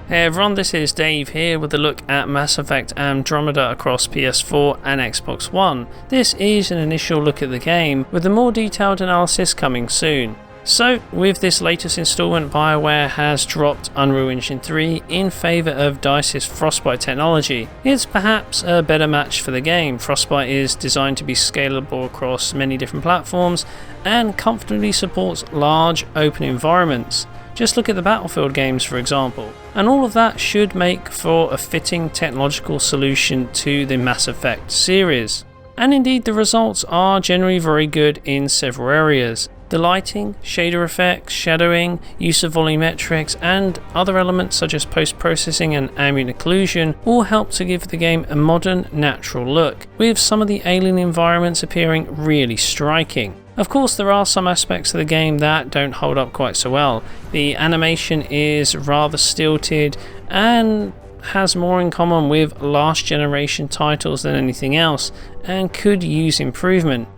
Hey everyone, this is Dave here with a look at Mass Effect Andromeda across PS4 and Xbox One. This is an initial look at the game, with a more detailed analysis coming soon. So, with this latest installment, BioWare has dropped Unreal Engine 3 in favour of DICE's Frostbite technology. It's perhaps a better match for the game. Frostbite is designed to be scalable across many different platforms and comfortably supports large open environments. Just look at the Battlefield games, for example. And all of that should make for a fitting technological solution to the Mass Effect series. And indeed, the results are generally very good in several areas. The lighting, shader effects, shadowing, use of volumetrics, and other elements such as post-processing and ambient occlusion all help to give the game a modern, natural look, with some of the alien environments appearing really striking. Of course, there are some aspects of the game that don't hold up quite so well. The animation is rather stilted and has more in common with last generation titles than anything else, and could use improvement.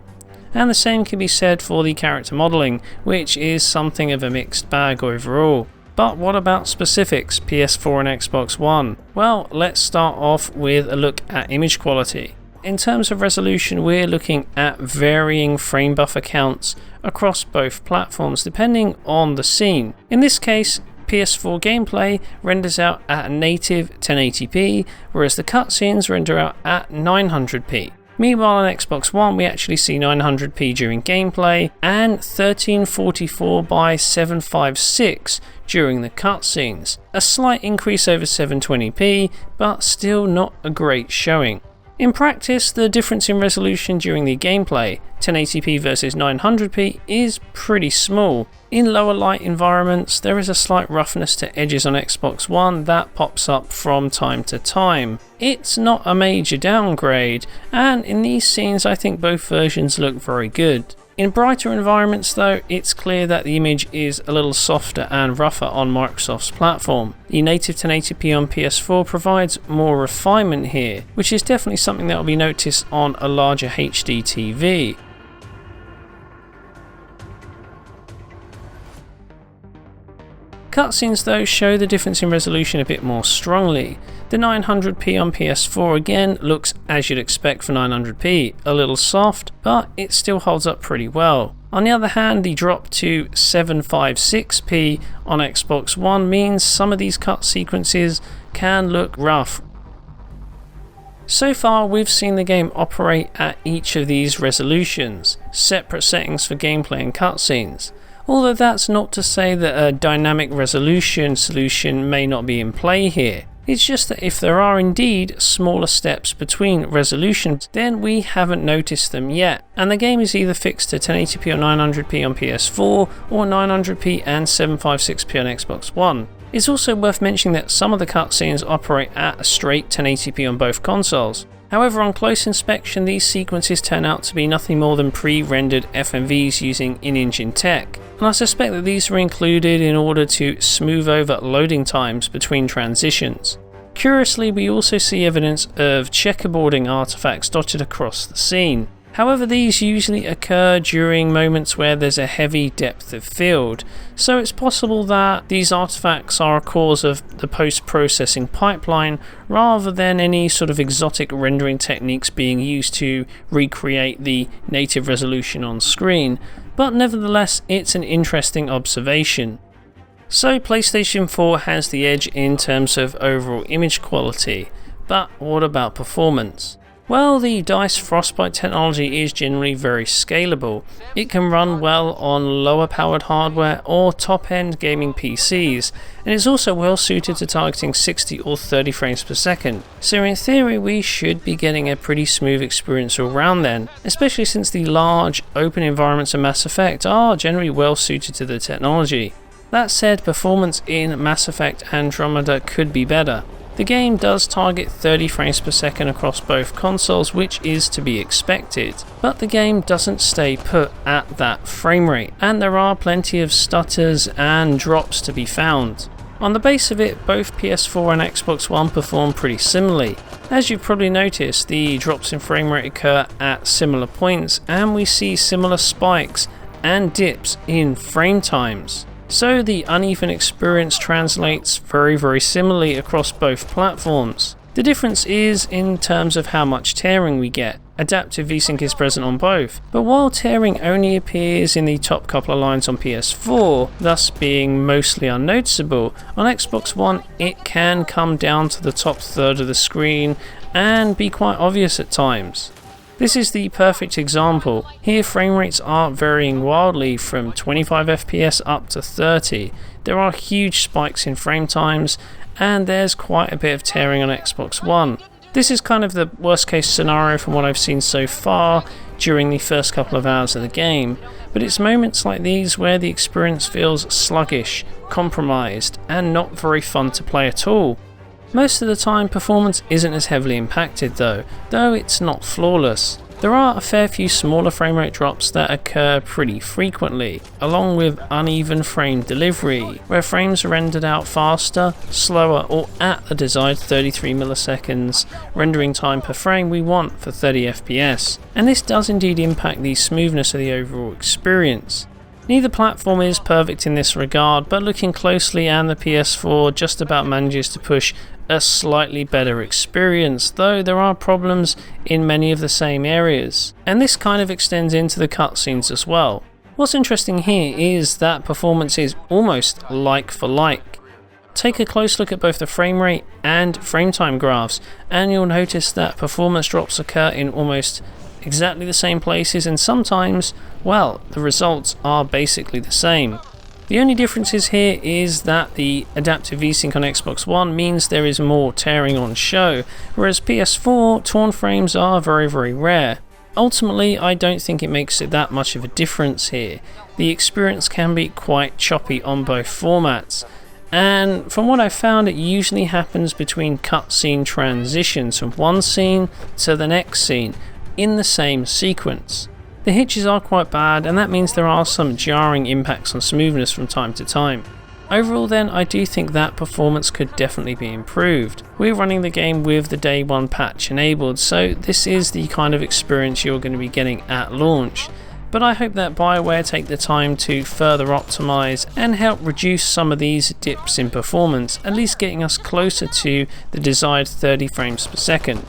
And the same can be said for the character modelling, which is something of a mixed bag overall. But what about specifics, PS4 and Xbox One? Well, let's start off with a look at image quality. In terms of resolution, we're looking at varying frame buffer counts across both platforms depending on the scene. In this case, PS4 gameplay renders out at a native 1080p, whereas the cutscenes render out at 900p. Meanwhile on Xbox One we actually see 900p during gameplay and 1344 by 756 during the cutscenes. A slight increase over 720p, but still not a great showing. In practice, the difference in resolution during the gameplay, 1080p versus 900p, is pretty small. In lower light environments, there is a slight roughness to edges on Xbox One that pops up from time to time. It's not a major downgrade, and in these scenes I think both versions look very good. In brighter environments though, it's clear that the image is a little softer and rougher on Microsoft's platform. The native 1080p on PS4 provides more refinement here, which is definitely something that will be noticed on a larger HD TV. Cutscenes though show the difference in resolution a bit more strongly. The 900p on PS4 again looks as you'd expect for 900p, a little soft, but it still holds up pretty well. On the other hand, the drop to 756p on Xbox One means some of these cut sequences can look rough. So far we've seen the game operate at each of these resolutions, separate settings for gameplay and cutscenes. Although that's not to say that a dynamic resolution solution may not be in play here. It's just that if there are indeed smaller steps between resolutions, then we haven't noticed them yet, and the game is either fixed to 1080p or 900p on PS4 or 900p and 756p on Xbox One. It's also worth mentioning that some of the cutscenes operate at a straight 1080p on both consoles. However, on close inspection, these sequences turn out to be nothing more than pre-rendered FMVs using in-engine tech, and I suspect that these were included in order to smooth over loading times between transitions. Curiously, we also see evidence of checkerboarding artifacts dotted across the scene. However, these usually occur during moments where there's a heavy depth of field, so it's possible that these artifacts are a cause of the post-processing pipeline rather than any sort of exotic rendering techniques being used to recreate the native resolution on screen, but nevertheless it's an interesting observation. So PlayStation 4 has the edge in terms of overall image quality, but what about performance? Well, the DICE Frostbite technology is generally very scalable. It can run well on lower powered hardware or top-end gaming PCs, and is also well suited to targeting 60 or 30 frames per second. So in theory we should be getting a pretty smooth experience all round then, especially since the large open environments of Mass Effect are generally well suited to the technology. That said, performance in Mass Effect Andromeda could be better. The game does target 30 frames per second across both consoles, which is to be expected, but the game doesn't stay put at that frame rate, and there are plenty of stutters and drops to be found. On the base of it, both PS4 and Xbox One perform pretty similarly. As you've probably noticed, the drops in frame rate occur at similar points, and we see similar spikes and dips in frame times. so the uneven experience translates very similarly across both platforms. The difference is in terms of how much tearing we get. Adaptive Vsync is present on both, but while tearing only appears in the top couple of lines on PS4, thus being mostly unnoticeable, on Xbox One it can come down to the top third of the screen and be quite obvious at times. This is the perfect example. Here frame rates are varying wildly from 25 FPS up to 30. There are huge spikes in frame times, and there's quite a bit of tearing on Xbox One. This is kind of the worst case scenario from what I've seen so far during the first couple of hours of the game, but it's moments like these where the experience feels sluggish, compromised, and not very fun to play at all. Most of the time performance isn't as heavily impacted though it's not flawless. There are a fair few smaller frame rate drops that occur pretty frequently, along with uneven frame delivery, where frames are rendered out faster, slower, or at the desired 33 milliseconds rendering time per frame we want for 30 FPS, and this does indeed impact the smoothness of the overall experience. Neither platform is perfect in this regard, but looking closely, and the PS4 just about manages to push a slightly better experience, though there are problems in many of the same areas, and this kind of extends into the cutscenes as well. What's interesting here is that performance is almost like for like. Take a close look at both the frame rate and frame time graphs, and you'll notice that performance drops occur in almost exactly the same places, and sometimes, well, the results are basically the same. The only differences here is that the adaptive Vsync on Xbox One means there is more tearing on show, whereas PS4 torn frames are very rare. Ultimately, I don't think it makes it that much of a difference here. The experience can be quite choppy on both formats, and from what I've found, it usually happens between cutscene transitions from one scene to the next scene in the same sequence. The hitches are quite bad, and that means there are some jarring impacts on smoothness from time to time. Overall then, I do think that performance could definitely be improved. We're running the game with the day one patch enabled, so this is the kind of experience you're going to be getting at launch. But I hope that BioWare take the time to further optimize and help reduce some of these dips in performance, at least getting us closer to the desired 30 frames per second.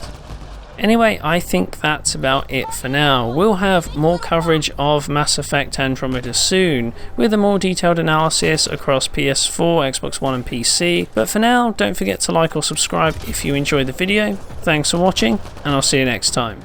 Anyway, I think that's about it for now. We'll have more coverage of Mass Effect Andromeda soon, with a more detailed analysis across PS4, Xbox One and PC, but for now, don't forget to like or subscribe if you enjoyed the video. Thanks for watching, and I'll see you next time.